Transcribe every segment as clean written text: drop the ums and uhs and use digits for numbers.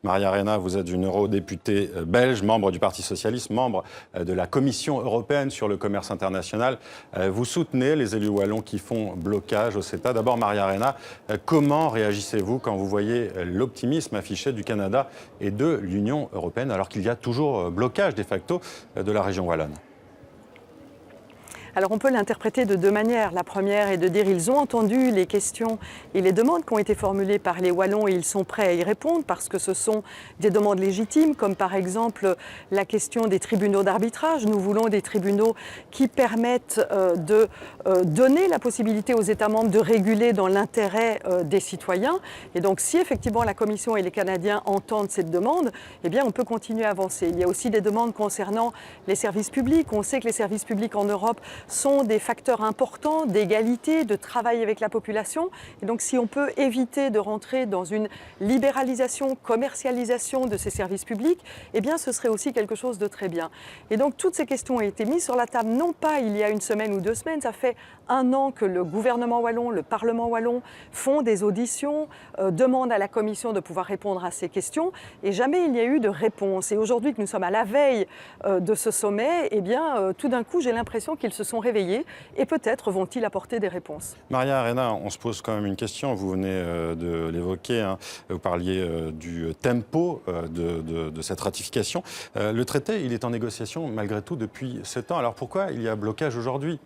Maria Arena, vous êtes une eurodéputée belge, membre du Parti socialiste, membre de la Commission européenne sur le commerce international. Vous soutenez les élus wallons qui font blocage au CETA. D'abord, Maria Arena, comment réagissez-vous quand vous voyez l'optimisme affiché du Canada et de l'Union européenne alors qu'il y a toujours blocage de facto de la région wallonne ? Alors on peut l'interpréter de deux manières. La première est de dire qu'ils ont entendu les questions et les demandes qui ont été formulées par les Wallons et ils sont prêts à y répondre parce que ce sont des demandes légitimes, comme par exemple la question des tribunaux d'arbitrage. Nous voulons des tribunaux qui permettent de donner la possibilité aux États membres de réguler dans l'intérêt des citoyens. Et donc si effectivement la Commission et les Canadiens entendent cette demande, eh bien on peut continuer à avancer. Il y a aussi des demandes concernant les services publics. On sait que les services publics en Europe sont des facteurs importants d'égalité, de travail avec la population. Et donc si on peut éviter de rentrer dans une libéralisation, commercialisation de ces services publics, eh bien ce serait aussi quelque chose de très bien. Et donc toutes ces questions ont été mises sur la table, non pas il y a une semaine ou 2 semaines, ça fait 1 an que le gouvernement wallon, le Parlement wallon font des auditions, demandent à la Commission de pouvoir répondre à ces questions et jamais il n'y a eu de réponse. Et aujourd'hui que nous sommes à la veille de ce sommet, eh bien tout d'un coup j'ai l'impression qu'ils se sont réveillés et peut-être vont-ils apporter des réponses. Maria Arena, on se pose quand même une question, vous venez de l'évoquer, hein. Vous parliez du tempo de cette ratification. Le traité, il est en négociation malgré tout depuis 7 ans, alors pourquoi il y a blocage aujourd'hui ?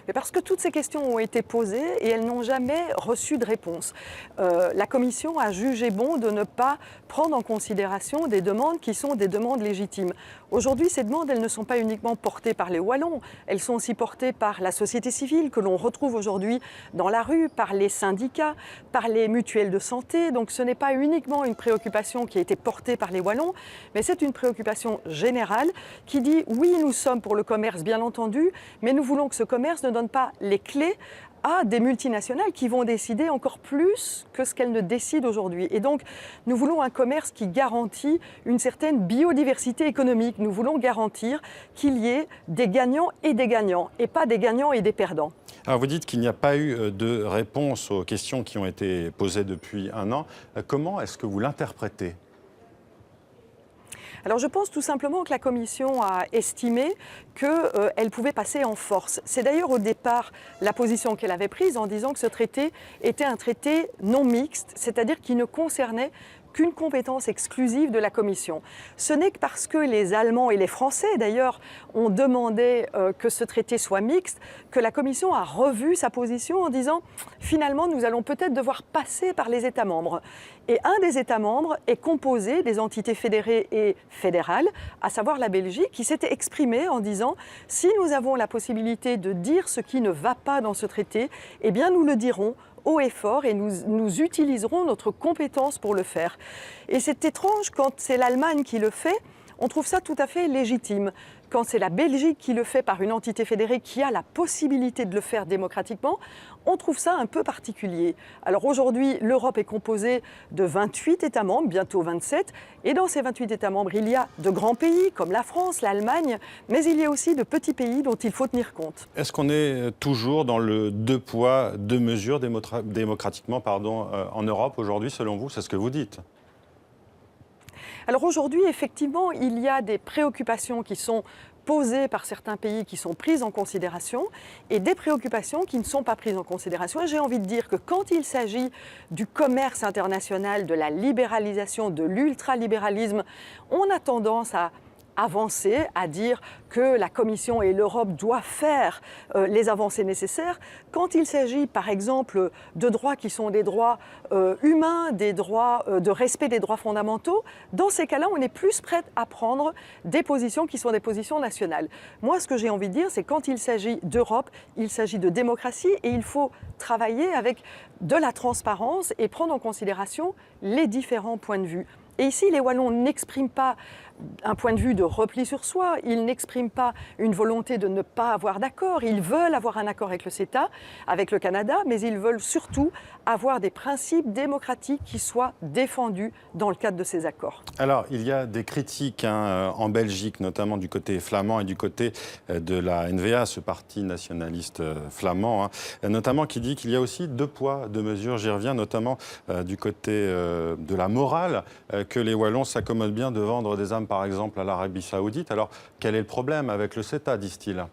Mais parce que toutes ces questions ont été posées et elles n'ont jamais reçu de réponse. La Commission a jugé bon de ne pas prendre en considération des demandes qui sont des demandes légitimes. Aujourd'hui, ces demandes, elles ne sont pas uniquement portées par les Wallons, elles sont aussi portées par la société civile que l'on retrouve aujourd'hui dans la rue, par les syndicats, par les mutuelles de santé. Donc ce n'est pas uniquement une préoccupation qui a été portée par les Wallons, mais c'est une préoccupation générale qui dit oui, nous sommes pour le commerce bien entendu, mais nous voulons que ce commerce ne donne pas les clés à des multinationales qui vont décider encore plus que ce qu'elles ne décident aujourd'hui. Et donc, nous voulons un commerce qui garantit une certaine biodiversité économique. Nous voulons garantir qu'il y ait des gagnants, et pas des gagnants et des perdants. Alors vous dites qu'il n'y a pas eu de réponse aux questions qui ont été posées depuis 1 an. Comment est-ce que vous l'interprétez ? Alors je pense tout simplement que la Commission a estimé qu'elle pouvait passer en force. C'est d'ailleurs au départ la position qu'elle avait prise en disant que ce traité était un traité non mixte, c'est-à-dire qui ne concernait qu'une compétence exclusive de la Commission. Ce n'est que parce que les Allemands et les Français, d'ailleurs, ont demandé que ce traité soit mixte, que la Commission a revu sa position en disant « finalement, nous allons peut-être devoir passer par les États membres ». Et un des États membres est composé des entités fédérées et fédérales, à savoir la Belgique, qui s'était exprimée en disant « si nous avons la possibilité de dire ce qui ne va pas dans ce traité, eh bien nous le dirons ». Haut et fort et nous utiliserons notre compétence pour le faire. Et c'est étrange quand c'est l'Allemagne qui le fait, on trouve ça tout à fait légitime. Quand c'est la Belgique qui le fait par une entité fédérée qui a la possibilité de le faire démocratiquement, on trouve ça un peu particulier. Alors aujourd'hui, l'Europe est composée de 28 États membres, bientôt 27, et dans ces 28 États membres, il y a de grands pays comme la France, l'Allemagne, mais il y a aussi de petits pays dont il faut tenir compte. Est-ce qu'on est toujours dans le 2 poids, 2 mesures démocratiquement en Europe aujourd'hui, selon vous? C'est ce que vous dites. Alors aujourd'hui, effectivement, il y a des préoccupations qui sont posées par certains pays qui sont prises en considération et des préoccupations qui ne sont pas prises en considération. Et j'ai envie de dire que quand il s'agit du commerce international, de la libéralisation, de l'ultralibéralisme, on a tendance à avancer, à dire que la Commission et l'Europe doivent faire les avancées nécessaires. Quand il s'agit, par exemple, de droits qui sont des droits humains, des droits de respect des droits fondamentaux, dans ces cas-là, on est plus prêt à prendre des positions qui sont des positions nationales. Moi, ce que j'ai envie de dire, c'est quand il s'agit d'Europe, il s'agit de démocratie et il faut travailler avec de la transparence et prendre en considération les différents points de vue. Et ici, les Wallons n'expriment pas un point de vue de repli sur soi, ils n'expriment pas une volonté de ne pas avoir d'accord, ils veulent avoir un accord avec le CETA, avec le Canada, mais ils veulent surtout avoir des principes démocratiques qui soient défendus dans le cadre de ces accords. Alors, il y a des critiques en Belgique, notamment du côté flamand et du côté de la NVA, ce parti nationaliste flamand, notamment qui dit qu'il y a aussi deux poids, deux mesures. J'y reviens notamment du côté de la morale, que les Wallons s'accommodent bien de vendre des armes, par exemple, à l'Arabie Saoudite. Alors, quel est le problème avec le CETA, disent-ils ?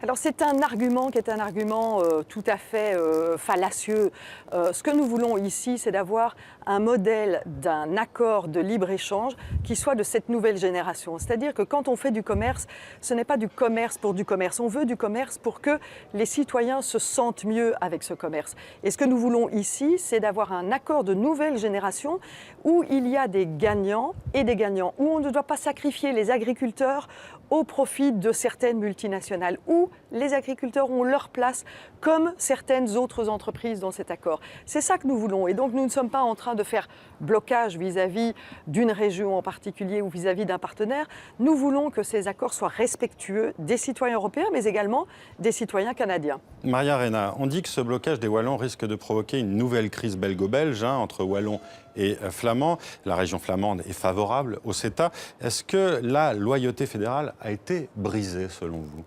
Alors c'est un argument qui est un argument tout à fait fallacieux. Ce que nous voulons ici, c'est d'avoir un modèle d'un accord de libre-échange qui soit de cette nouvelle génération. C'est-à-dire que quand on fait du commerce, ce n'est pas du commerce pour du commerce. On veut du commerce pour que les citoyens se sentent mieux avec ce commerce. Et ce que nous voulons ici, c'est d'avoir un accord de nouvelle génération où il y a des gagnants et des gagnants, où on ne doit pas sacrifier les agriculteurs au profit de certaines multinationales, où les agriculteurs ont leur place comme certaines autres entreprises dans cet accord. C'est ça que nous voulons. Et donc nous ne sommes pas en train de faire blocage vis-à-vis d'une région en particulier ou vis-à-vis d'un partenaire. Nous voulons que ces accords soient respectueux des citoyens européens, mais également des citoyens canadiens. Maria Arena, on dit que ce blocage des Wallons risque de provoquer une nouvelle crise belgo-belge entre Wallons et Flamands. La région flamande est favorable au CETA. Est-ce que la loyauté fédérale a été brisée, selon vous ?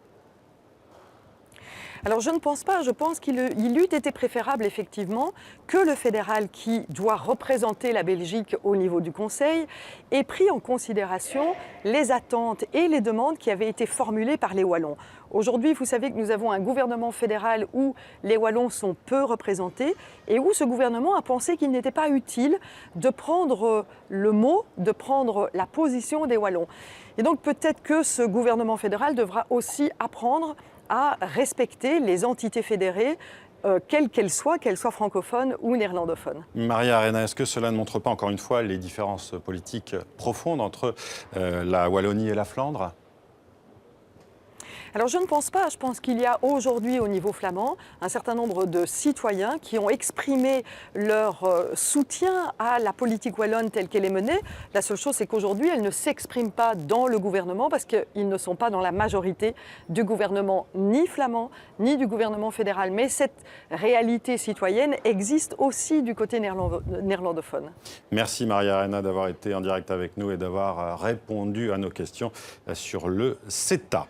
Alors je ne pense pas, je pense qu'il eût été préférable effectivement que le fédéral qui doit représenter la Belgique au niveau du Conseil ait pris en considération les attentes et les demandes qui avaient été formulées par les Wallons. Aujourd'hui, vous savez que nous avons un gouvernement fédéral où les Wallons sont peu représentés et où ce gouvernement a pensé qu'il n'était pas utile de prendre le mot, de prendre la position des Wallons. Et donc peut-être que ce gouvernement fédéral devra aussi apprendre à respecter les entités fédérées, quelles qu'elles soient francophones ou néerlandophones. Maria Arena, est-ce que cela ne montre pas encore une fois les différences politiques profondes entre la Wallonie et la Flandre ? Alors je ne pense pas, je pense qu'il y a aujourd'hui au niveau flamand un certain nombre de citoyens qui ont exprimé leur soutien à la politique wallonne telle qu'elle est menée. La seule chose c'est qu'aujourd'hui elle ne s'exprime pas dans le gouvernement parce qu'ils ne sont pas dans la majorité du gouvernement ni flamand ni du gouvernement fédéral. Mais cette réalité citoyenne existe aussi du côté néerlandophone. Merci Maria Arena d'avoir été en direct avec nous et d'avoir répondu à nos questions sur le CETA.